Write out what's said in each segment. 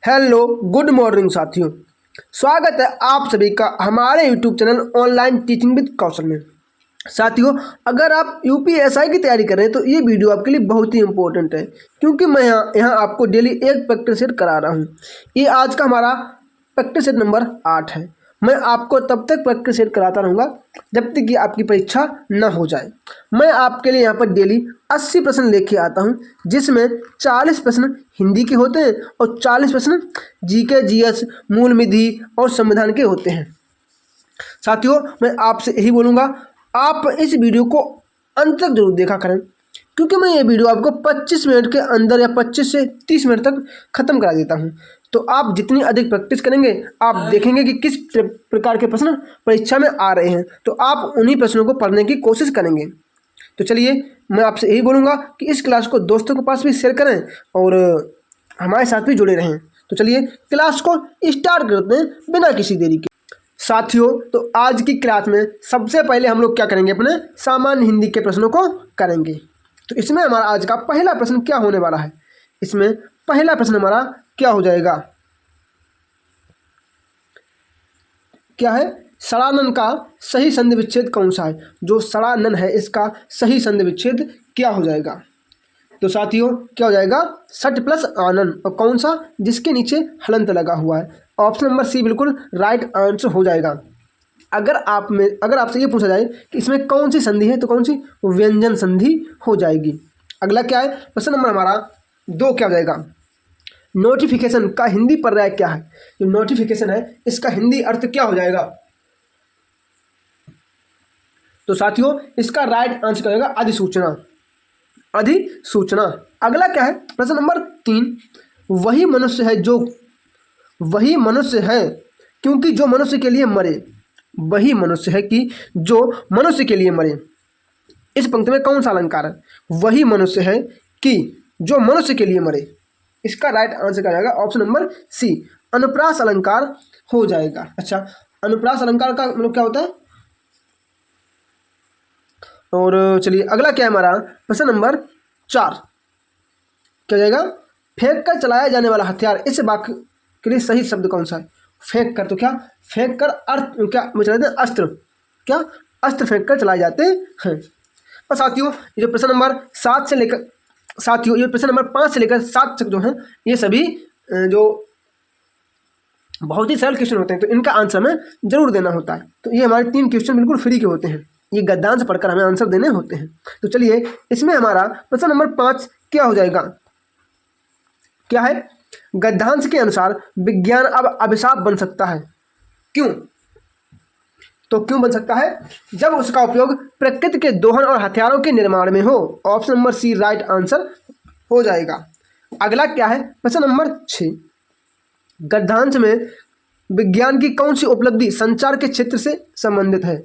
Hello good morning साथियों। स्वागत है आप सभी का हमारे YouTube channel online teaching with Kaushal में। साथियों, अगर आप यूपीएसआई की तैयारी कर रहे हैं तो ये वीडियो आपके लिए बहुत ही इंपॉर्टेंट है, क्योंकि मैं यहाँ आपको डेली एक प्रैक्टिस सेट करा रहा हूँ। ये आज का हमारा प्रैक्टिस सेट नंबर 8 है। मैं आपको तब तक प्रैक्टिस सेट कराता रहूँगा जब तक कि आपकी परीक्षा न हो जाए। मैं आपके लिए यहाँ पर डेली 80 प्रश्न लेके आता हूँ, जिसमें 40 प्रश्न हिंदी के होते हैं और 40 प्रश्न जीके, जीएस, मूल विधि और संविधान के होते हैं। साथियों, मैं आपसे यही बोलूँगा, आप इस वीडियो को अंत तक जरूर देखा करें, क्योंकि मैं ये वीडियो आपको 25 मिनट के अंदर या 25 से 30 मिनट तक ख़त्म करा देता हूँ। तो आप जितनी अधिक प्रैक्टिस करेंगे, आप देखेंगे कि किस प्रकार के प्रश्न परीक्षा में आ रहे हैं, तो आप उन्हीं प्रश्नों को पढ़ने की कोशिश करेंगे। तो चलिए, मैं आपसे यही बोलूँगा कि इस क्लास को दोस्तों के पास भी शेयर करें और हमारे साथ भी जुड़े रहें। तो चलिए क्लास को स्टार्ट करते हैं बिना किसी देरी के। साथियों, तो आज की क्लास में सबसे पहले हम लोग क्या करेंगे, अपने सामान्य हिंदी के प्रश्नों को करेंगे। तो इसमें हमारा आज का पहला प्रश्न क्या होने वाला है? इसमें पहला प्रश्न हमारा क्या हो जाएगा? क्या है? षडानन का सही संधि विच्छेद कौन सा है? जो षडानन है, इसका सही संधि विच्छेद क्या हो जाएगा? तो साथियों, क्या हो जाएगा? षट प्लस आनन। और कौन सा? जिसके नीचे हलंत लगा हुआ है। ऑप्शन नंबर सी बिल्कुल राइट आंसर हो जाएगा। अगर आपसे ये पूछा जाए कि इसमें कौन सी संधि है, तो कौन सी? व्यंजन संधि हो जाएगी। अगला क्या है? प्रश्न नंबर हमारा 2 क्या हो जाएगा? नोटिफिकेशन का हिंदी पर्याय क्या है? जो नोटिफिकेशन है, इसका हिंदी अर्थ क्या हो जाएगा? तो साथियों, इसका राइट आंसर क्या होगा? अधिसूचना। अधिसूचना। अगला क्या है? प्रश्न नंबर 3, वही मनुष्य है क्योंकि जो मनुष्य के लिए मरे। वही मनुष्य है कि जो मनुष्य के लिए मरे। इस पंक्ति में कौन सा अलंकार है? वही मनुष्य है कि जो मनुष्य के लिए मरे। इसका राइट आंसर क्या जाएगा? ऑप्शन नंबर सी, अनुप्रास अलंकार हो जाएगा। अच्छा, अनुप्रास अलंकार का मतलब क्या होता है? और चलिए, अगला क्या है हमारा? प्रश्न नंबर 4 क्या जाएगा? फेंक कर चलाया जाने वाला हथियार, इस वाक्य के लिए सही शब्द कौन सा है? फेंक कर, तो क्या? फेंक कर अर्थ क्या चलाते हैं? अस्त्र। क्या? अस्त्र फेंक कर चलाए जाते हैं। और साथियों, ये जो प्रश्न नंबर 7 से लेकर साथियों ये प्रश्न नंबर 5 से लेकर 7 तक जो है, ये सभी जो बहुत ही सरल क्वेश्चन होते हैं, तो इनका आंसर हमें जरूर देना होता है। तो ये हमारे 3 क्वेश्चन बिल्कुल फ्री के होते हैं, ये गद्यांश पढ़कर हमें आंसर देने होते हैं। तो चलिए, इसमें हमारा प्रश्न नंबर 5 क्या हो जाएगा? क्या है? गद्यांश के अनुसार विज्ञान अब अभिशाप बन सकता है। क्यों? तो क्यों बन सकता है? जब उसका उपयोग प्रकृति के दोहन और हथियारों के निर्माण में हो। Option number C right answer हो जाएगा। अगला क्या है? प्रश्न नंबर 6, गद्यांश में विज्ञान की कौन सी उपलब्धि संचार के क्षेत्र से संबंधित है?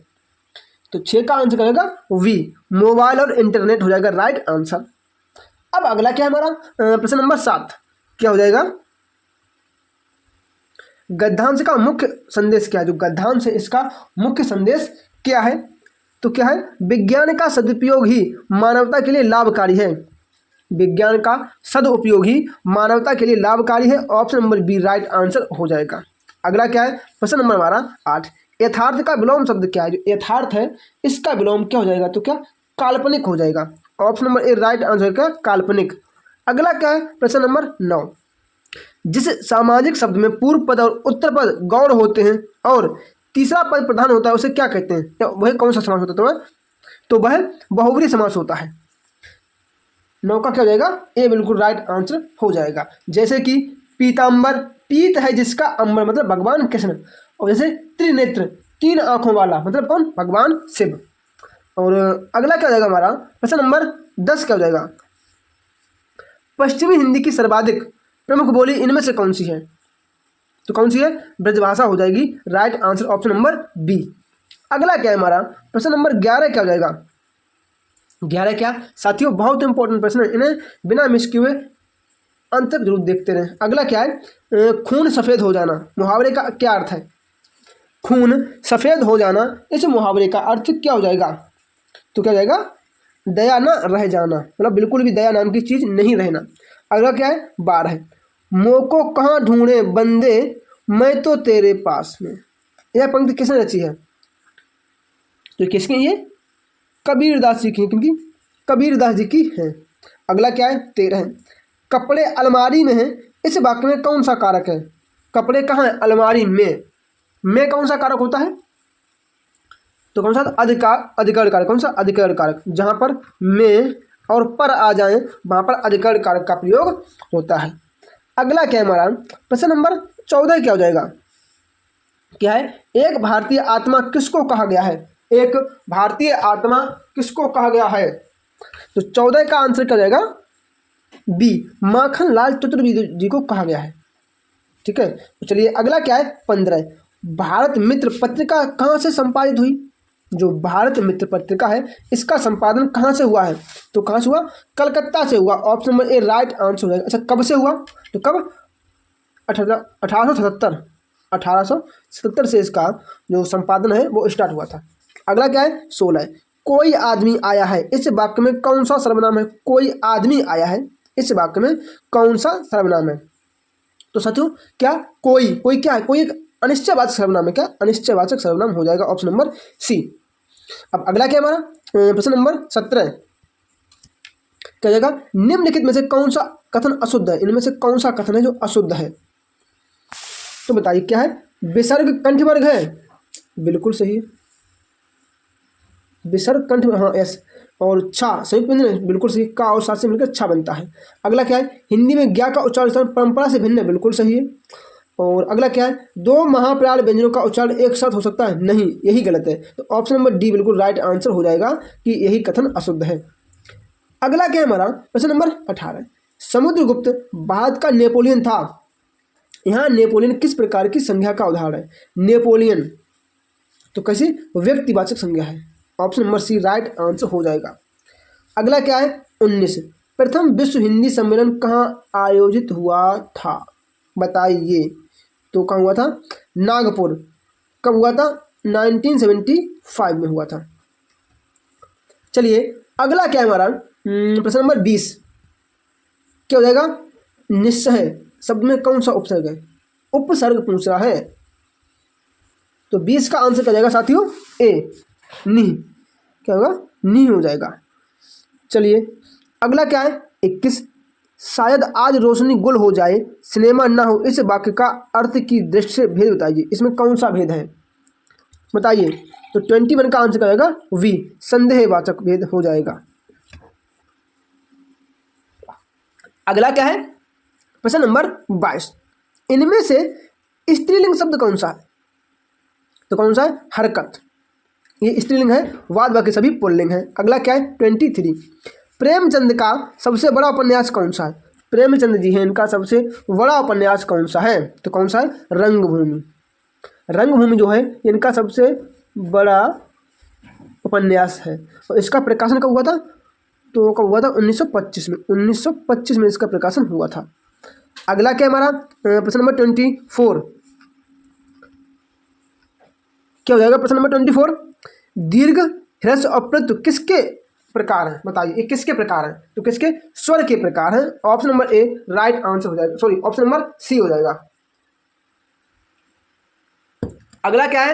तो 6 का आंसर करेगा वी, मोबाइल और इंटरनेट हो जाएगा राइट आंसर। अब अगला क्या है हमारा? प्रश्न नंबर 7 क्या हो जाएगा? गद्यांश का मुख्य संदेश क्या है? जो गद्यांश है, इसका मुख्य संदेश क्या है? तो क्या है? विज्ञान का सदुपयोग ही मानवता के लिए लाभकारी है। विज्ञान का सदुपयोग ही मानवता के लिए लाभकारी है। Option number B right answer हो जाएगा। अगला क्या है? प्रश्न नंबर हमारा 8, यथार्थ का विलोम शब्द क्या है? जो यथार्थ है, इसका विलोम क्या हो जाएगा? तो क्या? काल्पनिक हो जाएगा। Option number A right answer का काल्पनिक। अगला क्या है? प्रश्न नंबर 9, जिस सामाजिक शब्द में पूर्व पद और उत्तर पद गौण होते हैं और तीसरा पद प्रधान होता है, उसे क्या कहते हैं? तो वह कौन सा समास होता है? तो वह बहुब्रीहि समास होता है। 9 का क्या हो जाएगा? ए बिल्कुल राइट आंसर हो जाएगा। जैसे कि पीताम्बर, पीत है जिसका अंबर मतलब भगवान कृष्ण। और जैसे त्रिनेत्र, 3 आंखों वाला मतलब कौन? भगवान शिव। और अगला क्या हो जाएगा हमारा? प्रश्न नंबर 10 क्या हो जाएगा? पश्चिमी हिंदी की सर्वाधिक प्रमुख बोली इनमें से कौन सी है? तो कौन सी है? ब्रजभाषा हो जाएगी right answer. Option number B. अगला क्या है हमारा? प्रश्न नंबर 11 क्या हो जाएगा? 11 क्या? साथियों, बहुत इंपॉर्टेंट प्रश्न है, इन्हें बिना मिस किए हुए अंत तक जरूर देखते रहें। अगला क्या है? खून सफ़ेद हो जाना, मुहावरे का क्या अर्थ है? खून सफ़ेद हो जाना, इस मुहावरे का अर्थ क्या हो जाएगा? तो क्या हो जाएगा? दया न रह जाना, मतलब बिल्कुल भी दया नाम की चीज़ नहीं रहना। अगला क्या है? 12, मोको कहाँ ढूंढे बंदे मैं तो तेरे पास में। यह पंक्ति किसने रची है? तो किसकी ये? कबीरदास जी की, क्योंकि कबीरदास जी की है। अगला क्या है? 13 है। कपड़े अलमारी में हैं, इस वाक्य में कौन सा कारक है? कपड़े कहाँ है? अलमारी में कौन सा कारक होता है? तो कौन सा? अधिकरण कारक। कौन सा? अधिकरण कारक। जहाँ पर में और पर आ जाए वहाँ पर अधिकरण कारक का प्रयोग होता है। अगला क्या है हमारा? प्रश्न नंबर 14 क्या हो जाएगा? क्या है? एक भारतीय आत्मा किसको कहा गया है? एक भारतीय आत्मा किसको कहा गया है? तो 14 का आंसर क्या हो जाएगा? बी, माखन लाल चतुर्वेदी जी को कहा गया है। ठीक है, तो चलिए अगला क्या है? 15। भारत मित्र पत्रिका कहाँ से संपादित हुई? जो भारत मित्र पत्रिका है इसका संपादन कहाँ से हुआ है? तो कहाँ से हुआ? कलकत्ता से हुआ। Option number A right answer हो जाएगा। अच्छा, कब से हुआ? तो कब? 1877 से इसका जो संपादन है वो स्टार्ट हुआ था। अगला क्या है? 16। कोई आदमी आया है, इस वाक्य में कौन सा सर्वनाम है? कोई आदमी आया है, इस वाक्य में कौन सा सर्वनाम है? तो साथियों क्या? कोई क्या है? कोई एक अनिश्चयवाचक सर्वनाम है। क्या? अनिश्चयवाचक सर्वनाम हो जाएगा। Option number C. अब अगला क्या हमारा? प्रश्न नंबर 17 क्या हो जाएगा? निम्नलिखित में से कौन सा कथन अशुद्ध है? इनमें से कौन सा कथन है जो अशुद्ध है? तो बताइए क्या है? विसर्ग कंठ वर्ग है, बिल्कुल सही है। विसर्ग कंठ, हाँ यस। और छा संयुक्त व्यंजन है, बिल्कुल सही। का और सा से मिलकर छा बनता है। अगला क्या है? हिंदी में ज्ञा का उच्चारण स्थान परंपरा से भिन्न है, बिल्कुल सही है। और अगला क्या है? दो महाप्राण व्यंजनों का उच्चारण एक साथ हो सकता है? नहीं, यही गलत है। तो ऑप्शन नंबर डी बिल्कुल राइट आंसर हो जाएगा कि यही कथन अशुद्ध है। अगला क्या है हमारा? प्रश्न नंबर 18। समुद्रगुप्त भारत का नेपोलियन था। यहाँ नेपोलियन किस प्रकार की संज्ञा का उदाहरण है? नेपोलियन तो कैसे? व्यक्तिवाचक संज्ञा है। Option number C right answer हो जाएगा। अगला क्या है? 19। प्रथम विश्व हिंदी सम्मेलन कहाँ आयोजित हुआ था? बताइए। तो कहाँ हुआ था? नागपुर। कब हुआ था? 1975 में हुआ था। चलिए अगला क्या है हमारा? प्रश्न नंबर 20 क्या हो जाएगा? निश्चय शब्द में कौन सा उपसर्ग है? उपसर्ग पूछ रहा है। तो 20 का आंसर क्या जाएगा साथियों? ए, नी। क्या होगा? नी हो जाएगा। चलिए अगला क्या है? 21। शायद आज रोशनी गुल हो जाए सिनेमा ना हो, इस वाक्य का अर्थ की दृष्टि से भेद बताइए। इसमें कौन सा भेद है? बताइए। तो 21 का आंसर क्या जाएगा? वी, संदेहवाचक भेद हो जाएगा। अगला क्या है? प्रश्न नंबर 22। इनमें से स्त्रीलिंग शब्द कौन सा है? तो कौन सा है? हरकत, ये स्त्रीलिंग है। वाद बाकी सभी पुल्लिंग है। अगला क्या है? 23। प्रेमचंद का सबसे बड़ा उपन्यास कौन सा है? प्रेमचंद जी हैं, इनका सबसे बड़ा उपन्यास कौन सा है? तो कौन सा है? रंगभूमि। रंगभूमि जो है इनका सबसे बड़ा उपन्यास है। और इसका प्रकाशन कब हुआ था? तो कब हुआ था? 1925 में। 1925 में इसका प्रकाशन हुआ था। अगला क्या हमारा? प्रश्न नंबर 24 क्या हो जाएगा? प्रश्न नंबर 24। दीर्घ, ह्रस्व और प्रत्यय किसके प्रकार हैं? बताइए ये किसके प्रकार हैं? तो किसके? स्वर के प्रकार हैं। Option number A right answer हो जाएगा। सॉरी, ऑप्शन नंबर सी हो जाएगा। अगला क्या है?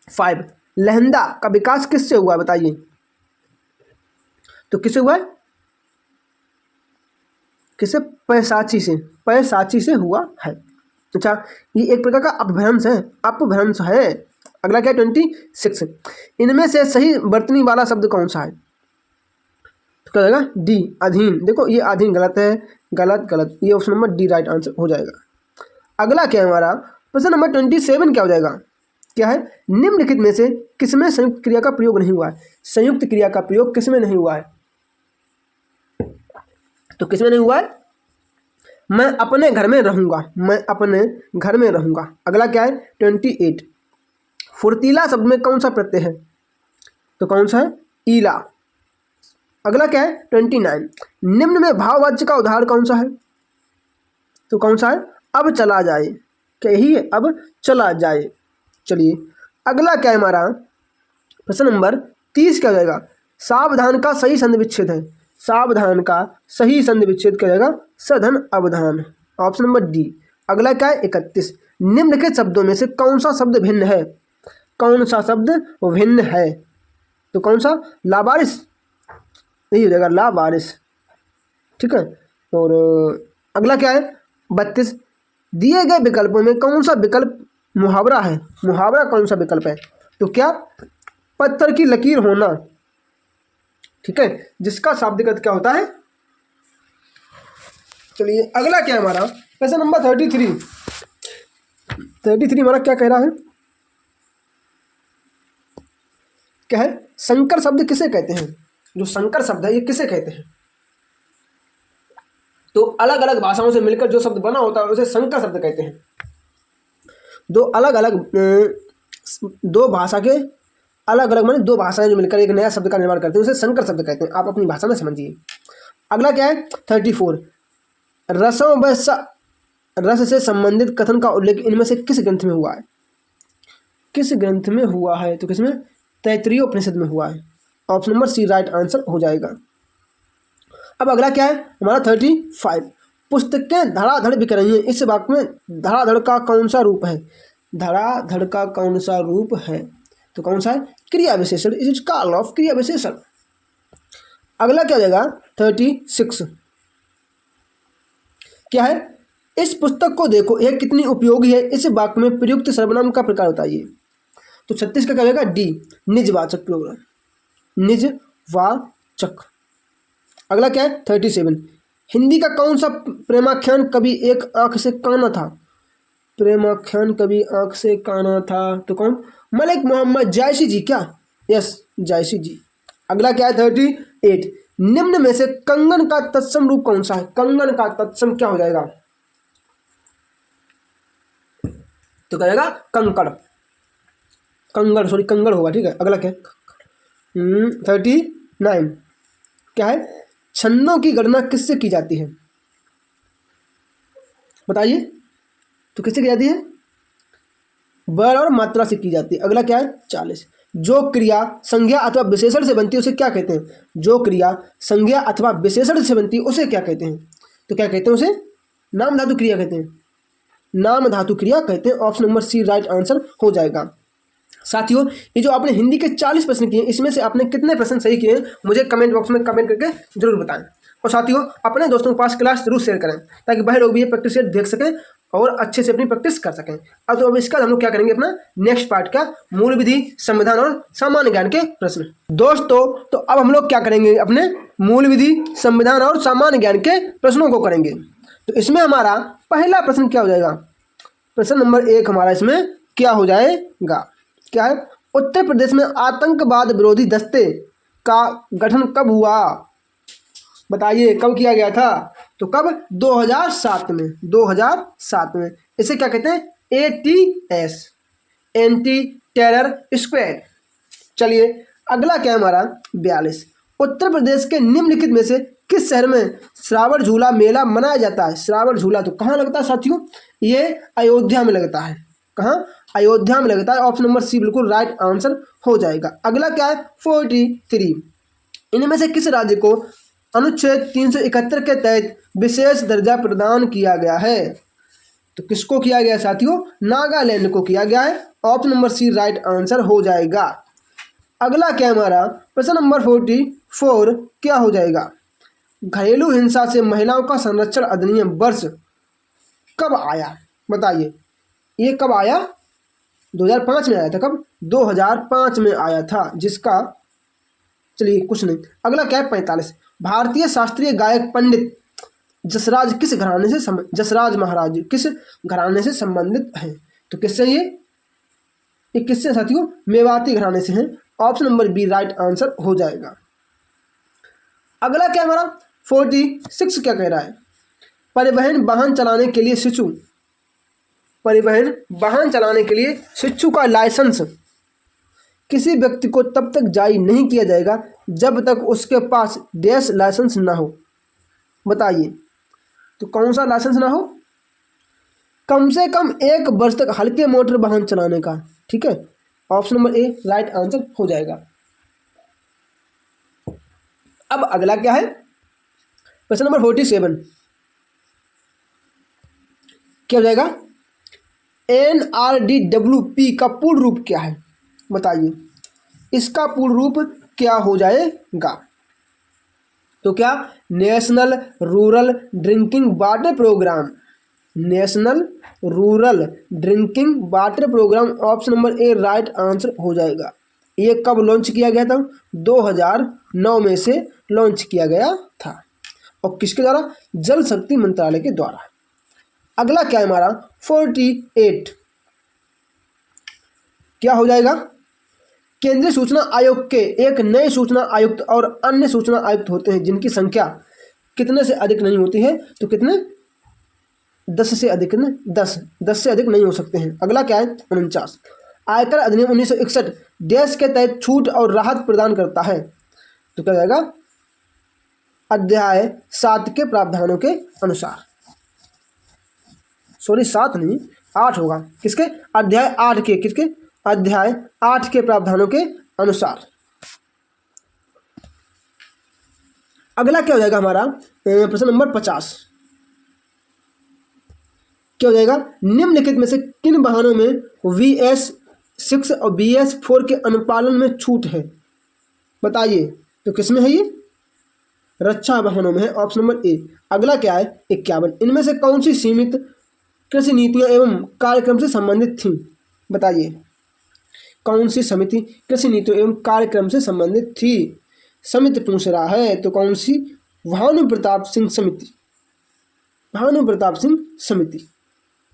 25। लहंदा का विकास किससे हुआ? बताइए। तो किससे हुआ है? किससे? पैशाची से। पैशाची से हुआ है। अच्छा, ये एक प्रकार का अपभ्रंश है। अपभ्रंश है। अगला क्या है? 26। इनमें से सही वर्तनी वाला शब्द कौन सा है? तो क्या जाएगा? डी, अधीन। देखो ये अधीन गलत है, गलत गलत। ये option number D right answer हो जाएगा। अगला क्या है हमारा? प्रश्न नंबर 27 क्या हो जाएगा? क्या है? निम्नलिखित में से किसमें संयुक्त क्रिया का प्रयोग नहीं हुआ है? संयुक्त क्रिया का प्रयोग किसमें नहीं हुआ है? तो किसमें नहीं हुआ है? मैं अपने घर में रहूंगा। मैं अपने घर में रहूंगा। अगला क्या है? 28। फुर्तीला शब्द में कौन सा प्रत्यय है? तो कौन सा है? ईला। अगला क्या है? 29। निम्न में भाववाच्य का उदाहरण कौन सा है? तो कौन सा है? अब चला जाए। क्या यही है? अब चला जाए। चलिए अगला क्या है हमारा? प्रश्न नंबर 30 क्या हो जाएगा? सावधान का सही संधि विच्छेद है। सावधान का सही संधि विच्छेद किया जाएगा सधन अवधान। Option number D. अगला क्या है 31। निम्नलिखित शब्दों में से कौन सा शब्द भिन्न है? कौन सा शब्द भिन्न है? तो कौन सा? लावारिस, यही हो जाएगा लावारिस। ठीक है। और अगला क्या है 32। दिए गए विकल्पों में कौन सा विकल्प मुहावरा है? मुहावरा कौन सा विकल्प है? तो क्या? पत्थर की लकीर होना। ठीक है, जिसका शाब्दिक अर्थ क्या होता है? चलिए अगला क्या है हमारा क्वेश्चन नंबर 33। 33 हमारा क्या कह रहा है? क्या है? संकर शब्द किसे कहते हैं? जो संकर शब्द है ये किसे कहते हैं? तो अलग अलग भाषाओं से मिलकर जो शब्द बना होता है उसे संकर शब्द कहते हैं। दो अलग अलग दो भाषा के अलग अलग माने दो भाषाएं जो मिलकर एक नया शब्द का निर्माण करते हैं उसे संकर शब्द कहते हैं। आप अपनी भाषा में समझिए। अगला क्या है 34। रसों व रस से संबंधित कथन का उल्लेख इनमें से किस ग्रंथ में हुआ है? किस ग्रंथ में हुआ है? तो किसमें? तैत्तिरीय उपनिषद में हुआ है। Option number C right answer हो जाएगा। अब अगला क्या है हमारा 35। पुस्तकें धड़ाधड़ बिक रही हैं, इस वाक्य में धड़ाधड़ का कौन सा रूप है? धड़ाधड़ का कौन सा रूप है? तो कौन सा है? क्रिया विशेषण। इज कॉल ऑफ क्रिया विशेषण। अगला क्या हो जाएगा 36। क्या है? इस पुस्तक को देखो यह कितनी उपयोगी है, इस वाक्य में प्रयुक्त सर्वनाम का प्रकार बताइए। तो 36 का क्या हो जाएगा डी निजवाचक प्लूरल, निजवाचक। अगला क्या है 37। हिंदी का कौन सा प्रेमाख्यान कभी एक आंख से काना था? प्रेमाख्यान कभी आंख से काना था तो कौन? मलिक मोहम्मद जायसी जी। क्या? यस जायसी जी। अगला क्या है 38। निम्न में से कंगन का तत्सम रूप कौन सा है? कंगन का तत्सम क्या हो जाएगा? तो क्या जाएगा कंकड़, कंगड़ सॉरी कंगड़ होगा। ठीक है। अगला क्या है 39। क्या है? छंदों की गणना किससे की जाती है? बताइए। तो किससे की जाती है? वर्ण और मात्रा से की जाती है। अगला क्या है 40। जो क्रिया संज्ञा अथवा विशेषण से बनती है उसे क्या कहते हैं? जो क्रिया संज्ञा अथवा विशेषण से बनती है उसे क्या कहते हैं? तो क्या कहते हैं उसे? नाम धातु क्रिया कहते हैं। नाम धातु क्रिया कहते हैं। Option number C right answer हो जाएगा। साथियों ये जो आपने हिंदी के 40 प्रश्न किए इसमें से आपने कितने प्रश्न सही किए मुझे कमेंट बॉक्स में कमेंट करके जरूर बताएं। और साथियों अपने दोस्तों के पास क्लास जरूर शेयर करें ताकि वह लोग भी ये प्रैक्टिस सेट देख सकें और अच्छे से अपनी प्रैक्टिस कर सकें। अब इसका हम लोग क्या करेंगे अपना नेक्स्ट पार्ट का मूल विधि, संविधान और सामान्य ज्ञान के प्रश्न। दोस्तों तो अब हम लोग क्या करेंगे अपने मूल विधि, संविधान और सामान्य ज्ञान के प्रश्नों को करेंगे। तो इसमें हमारा पहला प्रश्न क्या हो जाएगा? प्रश्न नंबर 1 हमारा इसमें क्या हो जाएगा? क्या है? उत्तर प्रदेश में आतंकवाद विरोधी दस्ते का गठन कब हुआ? बताइए कब किया गया था? तो कब? 2007 में। 2007 में। इसे क्या कहते हैं? ATS, anti terror squad. चलिए अगला क्या है हमारा 42। उत्तर प्रदेश के निम्नलिखित में से किस शहर में श्रावण झूला मेला मनाया जाता है? श्रावण झूला तो कहाँ लगता है साथियों? ये अयोध्या में लगता है। कहाँ? अयोध्या में लगता है। ऑप्शन नंबर सी बिल्कुल राइट आंसर हो जाएगा। अगला क्या है 43। इनमें से किस राज्य को अनुच्छेद 371 के तहत विशेष दर्जा प्रदान किया गया है? तो किसको किया गया साथियों? नागालैंड को किया गया है। Option number C right answer हो जाएगा। अगला क्या है हमारा प्रश्न नंबर 44 क्या हो जाएगा? घरेलू हिंसा से महिलाओं का संरक्षण अधिनियम वर्ष कब आया? बताइए ये कब आया? 2005 में आया था। कब? 2005 में आया था जिसका चलिए कुछ नहीं। अगला क्या है 45। भारतीय शास्त्रीय गायक पंडित जसराज किस घराने से जसराज महाराज किस घराने से संबंधित हैं? तो किससे ये किससे साथियों? मेवाती घराने से हैं। Option number B right answer हो जाएगा। अगला क्या हमारा 46 क्या कह रहा है? परिवहन वाहन चलाने के लिए शिशु परिवहन वाहन चलाने के लिए शिशु का लाइसेंस किसी व्यक्ति को तब तक जारी नहीं किया जाएगा जब तक उसके पास डैश लाइसेंस ना हो। बताइए तो कौन सा लाइसेंस ना हो? कम से कम 1 वर्ष तक हल्के मोटर वाहन चलाने का। ठीक है। Option number A right answer हो जाएगा। अब अगला क्या है क्वेश्चन नंबर 47 क्या हो जाएगा? NRDWP का पूर्ण रूप क्या है? बताइए, इसका पूर्ण रूप क्या हो जाएगा? तो क्या? National rural drinking water programme. National rural drinking water programme option number A right answer हो जाएगा। ये कब लॉन्च किया गया था? 2009 में से लॉन्च किया गया था। और किसके द्वारा? जल शक्ति मंत्रालय के द्वारा। अगला क्या है हमारा? 48 क्या हो जाएगा? केंद्रीय सूचना आयोग के एक नए सूचना आयुक्त और अन्य सूचना आयुक्त होते हैं जिनकी संख्या कितने से अधिक नहीं होती है? तो कितने? 10 से अधिक न 10 से अधिक नहीं हो सकते हैं। अगला क्या है? 49 आयकर अधिनियम 1961 देश के तहत छूट और राहत प्रदान करता है। तो क्या जाएगा? अध्याय 7 के प्रावधानों के अनुसार। सॉरी 7 नहीं 8 होगा। किसके? अध्याय 8 के। किसके? अध्याय 8 के प्रावधानों के अनुसार। अगला क्या हो जाएगा हमारा? प्रश्न नंबर 50 क्या हो जाएगा? निम्नलिखित में से किन वाहनों में VS6 और BS4 के अनुपालन में छूट है? बताइए। तो किसमें है ये? रक्षा वाहनों में है, ऑप्शन नंबर ए। अगला क्या है? 51 इनमें से कौन सी सीमित कृषि नीतियां एवं कार्यक्रम से संबंधित थी? बताइए, कौन सी समिति कृषि नीतियों एवं कार्यक्रम से संबंधित थी? समिति पूछ रहा है, तो कौन सी? भानु प्रताप सिंह समिति। भानु प्रताप सिंह समिति।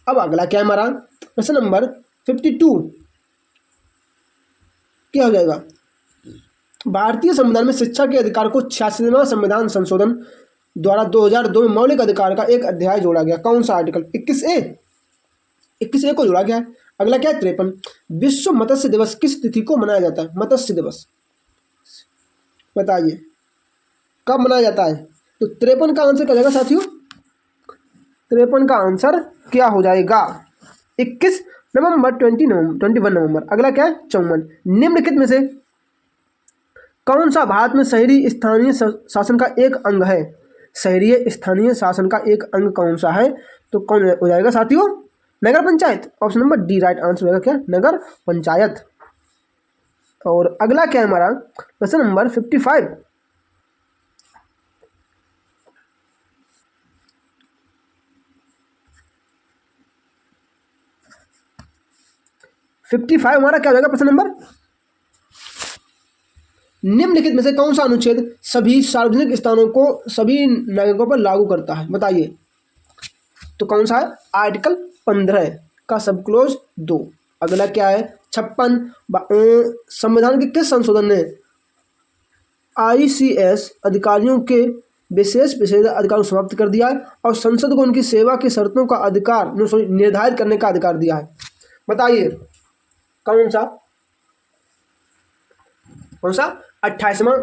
अब अगला क्या है हमारा? प्रश्न नंबर 52 क्या हो जाएगा? भारतीय संविधान में शिक्षा के अधिकार को 86वां संविधान संशोधन द्वारा 2002 में मौलिक अधिकार का एक अध्याय जोड़ा गया। कौन सा आर्टिकल? 21A को जोड़ा गया है। अगला क्या है? 53 विश्व मत्स्य दिवस किस तिथि को मनाया जाता है? मत्स्य दिवस बताइए कब मनाया जाता है? तो 53 का आंसर क्या जाएगा साथियों? 53 का आंसर क्या हो जाएगा? 21 नवंबर 21 नवंबर। अगला क्या है? 54 निम्नलिखित में से कौन सा भारत में शहरी स्थानीय शासन का एक अंग है? शहरी स्थानीय शासन का एक अंग कौन सा है? तो कौन हो जाएगा साथियों? नगर panchayat. Option number D right answer होगा। क्या? नगर पंचायत। और अगला क्या है हमारा? प्रश्न नंबर 55 हमारा क्या हो जाएगा? प्रश्न नंबर निम्नलिखित में से कौन सा अनुच्छेद सभी सार्वजनिक स्थानों को सभी नागरिकों पर लागू करता है? बताइए। तो कौन सा है? आर्टिकल 15 का सब क्लोज 2। अगला क्या है? 56 संविधान के किस संशोधन ने ICS अधिकारियों के विशेष अधिकार को समाप्त कर दिया है और संसद को उनकी सेवा की शर्तों का अधिकार निर्धारित करने का अधिकार दिया है? बताइए कौन सा? 28वां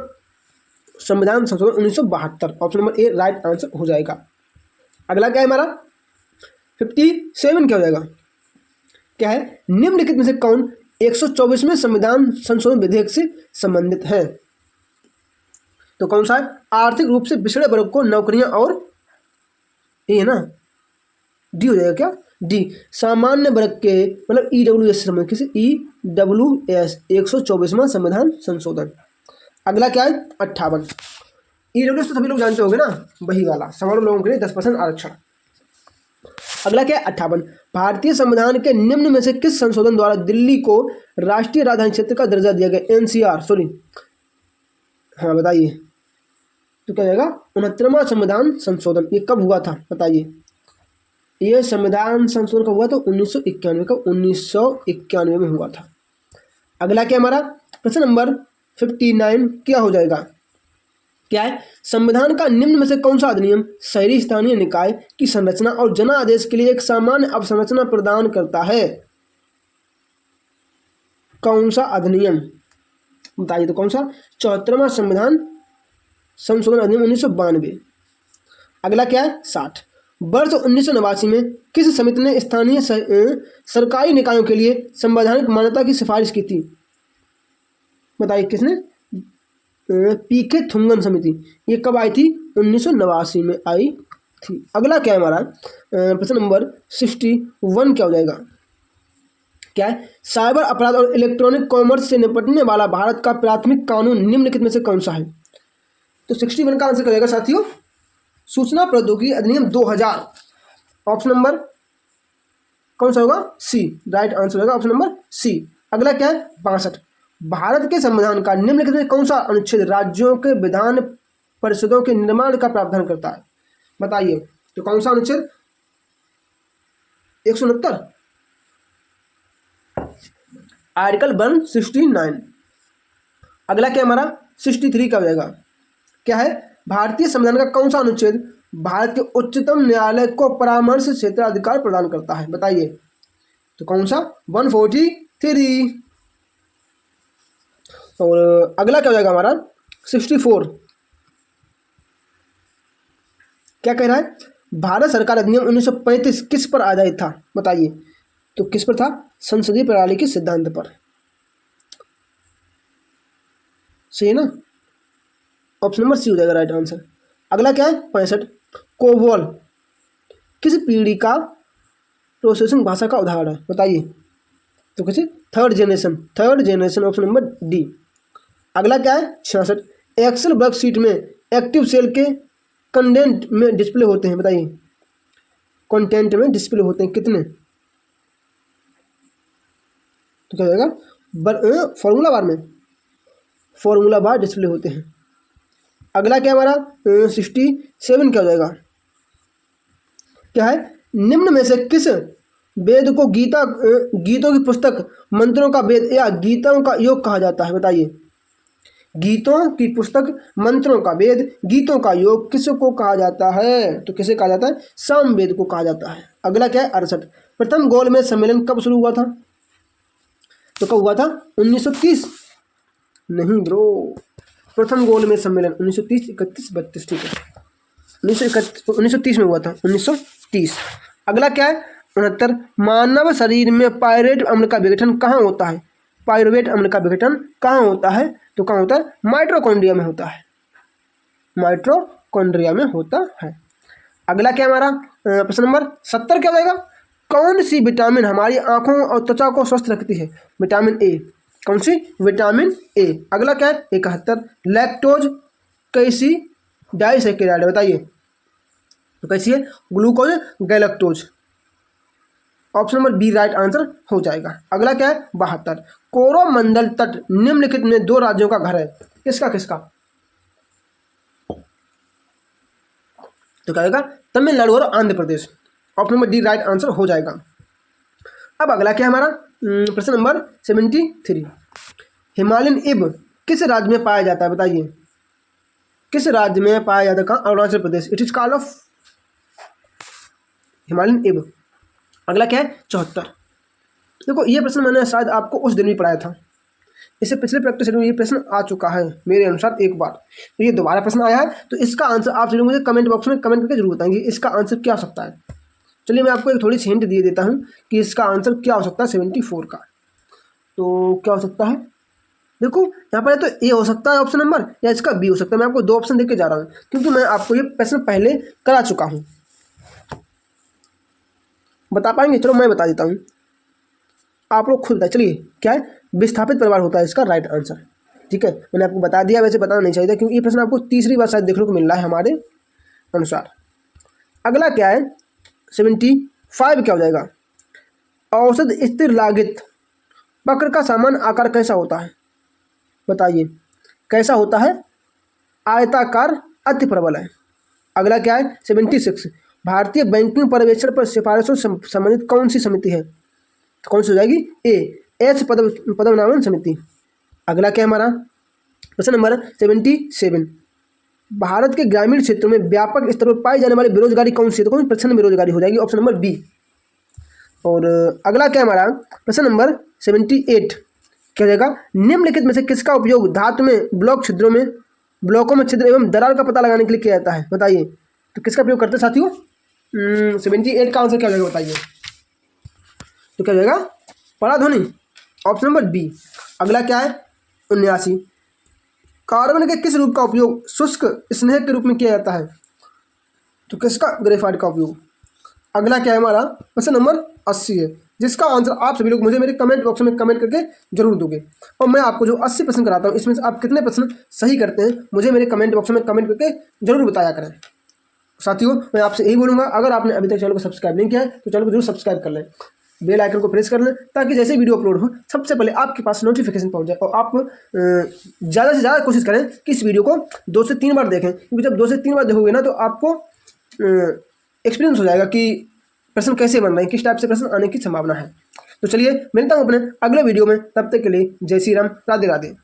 संविधान संशोधन 1972। Option number A right answer हो जाएगा। अगला क्या है हमारा? 57 क्या हो जाएगा? क्या है? निम्नलिखित में से कौन 124वें संविधान संशोधन विधेयक से संबंधित है? तो कौन सा है? आर्थिक रूप से पिछड़े वर्ग को नौकरियां और ये है ना डी हो जाएगा। क्या? डी सामान्य वर्ग के मतलब EWS से संबंधित। किसी EWS 124वां संविधान संशोधन। अगला क्या है? 58 EWS तो सभी लोग जानते होंगे ना, वही वाला सवालों लोगों के लिए 10% आरक्षण। अगला क्या है? 58 भारतीय संविधान के निम्न में से किस संशोधन द्वारा दिल्ली को राष्ट्रीय राजधानी क्षेत्र का दर्जा दिया गया? NCR सॉरी हाँ बताइए। तो क्या जाएगा? 69वां संविधान संशोधन। ये कब हुआ था? बताइए। ये संविधान संशोधन कब हुआ? तो 1991 का 1991 में हुआ था। अगला क्या हमारा? प्रश्न नंबर 59 क्या हो जाएगा? क्या है? संविधान का निम्न में से कौन सा अधिनियम शहरी स्थानीय निकाय की संरचना और जनादेश के लिए एक सामान्य अवसंरचना प्रदान करता है? कौन सा अधिनियम? बताइए। तो कौन सा? 74वां संविधान संशोधन अधिनियम 1992। अगला क्या है? 60 वर्ष 1989 में किस समिति ने स्थानीय सरकारी निकायों के लिए संवैधानिक मान्यता की सिफारिश की थी? बताइए किसने? पीके थुंगन समिति, ये कब आई थी? 1989 में आई थी। अगला क्या है हमारा प्रश्न नंबर 61 क्या हो जाएगा? क्या है? साइबर अपराध और इलेक्ट्रॉनिक कॉमर्स से निपटने वाला भारत का प्राथमिक कानून निम्नलिखित में से कौन सा है? तो 61 का आंसर क्या जाएगा साथियों? सूचना प्रौद्योगिकी अधिनियम 2000। ऑप्शन नंबर कौन सा होगा? सी, राइट आंसर होगा ऑप्शन नंबर सी। अगला क्या है? 62। भारत के संविधान का निम्नलिखित में कौन सा अनुच्छेद राज्यों के विधान परिषदों के निर्माण का प्रावधान करता है? बताइए, तो कौन सा अनुच्छेद? 169, आर्टिकल 169। अगला क्या हमारा 63 का हो जाएगा? क्या है? भारतीय संविधान का कौन सा अनुच्छेद भारत के उच्चतम न्यायालय को परामर्श क्षेत्राधिकार प्रदान करता है? बताइए, तो कौन सा? 143। और अगला क्या हो जाएगा हमारा 64? क्या कह रहा है? भारत सरकार अधिनियम 1935 किस पर आधारित था? बताइए, तो किस पर था? संसदीय प्रणाली के सिद्धांत पर। सही है ना? ऑप्शन नंबर सी हो जाएगा राइट आंसर। अगला क्या है 65? कोबोल किस पीढ़ी का प्रोसेसिंग भाषा का उदाहरण है? बताइए, तो कैसे? Third generation, option number D. अगला क्या है 66? एक्सेल वर्कशीट में एक्टिव सेल के कंटेंट में डिस्प्ले होते हैं? बताइए, कंटेंट में डिस्प्ले होते हैं कितने? तो क्या जाएगा? फॉर्मूला बार डिस्प्ले होते हैं। अगला क्या हमारा 67 क्या हो जाएगा? क्या है? निम्न में से किस वेद को गीतों की पुस्तक, मंत्रों का वेद या गीतों का योग कहा जाता है? बताइए, गीतों की पुस्तक, मंत्रों का वेद, गीतों का योग किसको कहा जाता है? तो किसे कहा जाता है? सामवेद को कहा जाता है। अगला क्या है 68? प्रथम गोलमेज सम्मेलन कब शुरू हुआ था? तो कब हुआ था? 1930। नहीं ब्रो, प्रथम गोलमेज सम्मेलन 1930, 31, 32, ठीक है 1930 में हुआ था, 1930। अगला क्या है 69? मानव शरीर में पायरुवेट अम्ल का विघटन कहाँ होता है? पायरुवेट अम्ल का विघटन कहाँ होता है? तो कहाँ होता है? माइटोकॉन्ड्रिया में होता है, माइटोकॉन्ड्रिया में होता है। अगला क्या हमारा प्रश्न नंबर 70 क्या हो जाएगा? कौन सी विटामिन हमारी आंखों और त्वचा को स्वस्थ रखती है? Vitamin A. कौन सी? Vitamin A. अगला क्या है 71? लैक्टोज कैसी डाइसैकेराइड? बताइए, तो कैसी है? Glucose galactose. Option number B right answer हो जाएगा। अगला क्या है 72? कोरोमंडल तट निम्नलिखित में दो राज्यों का घर है? किसका किसका? तो क्या होगा? तमिलनाडु और Andhra Pradesh. Option number D right answer हो जाएगा। अब अगला क्या है हमारा प्रश्न नंबर 73? हिमालयन इब किस राज्य में पाया जाता है? बताइए, किस राज्य में पाया जाता है? कहाँ? Arunachal Pradesh. It is called of Himalayan इब। अगला क्या है 74? देखो ये प्रश्न मैंने शायद आपको उस दिन भी पढ़ाया था, इससे पिछले प्रैक्टिस में ये प्रश्न आ चुका है मेरे अनुसार एक बार, तो ये दोबारा प्रश्न आया है। तो इसका आंसर आप सभी मुझे कमेंट बॉक्स में कमेंट करके जरूर बताएंगे इसका आंसर क्या हो सकता है। चलिए मैं आपको एक थोड़ी सी हिंट दे देता हूँ कि इसका आंसर क्या हो सकता है 74 का। तो क्या हो सकता है? देखो यहाँ पर तो ए हो सकता है ऑप्शन नंबर, या इसका बी हो सकता है। मैं आपको दो ऑप्शन देके जा रहा हूँ क्योंकि मैं आपको ये प्रश्न पहले करा चुका हूँ। बता पाएंगे? चलो मैं बता देता हूँ, आप लोग खुद बताए। चलिए क्या है? विस्थापित परिवार होता है इसका राइट आंसर। ठीक है, मैंने आपको बता दिया, वैसे बताना नहीं चाहिए क्योंकि ये प्रश्न आपको तीसरी बार शायद देखने को मिल रहा है हमारे अनुसार। अगला क्या है 75 क्या हो जाएगा? औसत स्थिर लागत वक्र का सामान्य आकार कैसा होता है? बताइए, कैसा होता है? आयताकार, अति प्रबल है। अगला क्या है 76? भारतीय बैंकिंग पर्यवेक्षण पर सिफारिशों से संबंधित कौन सी समिति है? तो कौन सी हो जाएगी? एच पद्मनाभन समिति। अगला क्या है हमारा प्रश्न नंबर 77? भारत के ग्रामीण क्षेत्रों में व्यापक स्तर पर पाई जाने वाली बेरोजगारी कौन सी है? तो कौन सी प्रचंड बेरोजगारी हो जाएगी? Option number B. और अगला क्या है हमारा प्रश्न नंबर 78? क्या हो जाएगा? निम्नलिखित में से किसका उपयोग धातु में ब्लॉकों में छिद्र एवं दरार का पता लगाने के लिए किया जाता है? बताइए, तो किसका प्रयोग करते हैं साथियों? 78 का आंसर क्या हो जाएगा? बताइए, तो क्या हो जाएगा? पराध्वनि। Option number B. अगला क्या है 79? कार्बन के किस रूप का उपयोग शुष्क स्नेह के रूप में किया जाता है? तो किसका? ग्रेफाइट का उपयोग। अगला क्या है हमारा? प्रश्न नंबर 80 है, जिसका आंसर आप सभी लोग मुझे मेरे कमेंट बॉक्स में कमेंट करके जरूर दोगे। और मैं आपको जो 80 प्रश्न कराता हूँ इसमें से आप कितने प्रश्न सही करते हैं मुझे मेरे कमेंट बॉक्स में कमेंट करके जरूर बताया करें। साथियों, मैं आपसे यही बोलूँगा, अगर आपने अभी तक चैनल को सब्सक्राइब नहीं किया है तो चैनल को जरूर सब्सक्राइब कर लें, बेल आइकन को प्रेस कर लें, ताकि जैसे वीडियो अपलोड हो सबसे पहले आपके पास नोटिफिकेशन पहुंच जाए। और आप ज़्यादा से ज़्यादा कोशिश करें कि इस वीडियो को 2 से 3 बार देखें, क्योंकि जब 2 से 3 बार देखोगे ना तो आपको एक्सपीरियंस हो जाएगा कि प्रश्न कैसे बन रहे हैं, किस टाइप से प्रश्न आने की संभावना है। तो चलिए मिलता हूँ अपने अगले वीडियो में, तब तक के लिए जय श्री राम, राधे राधे।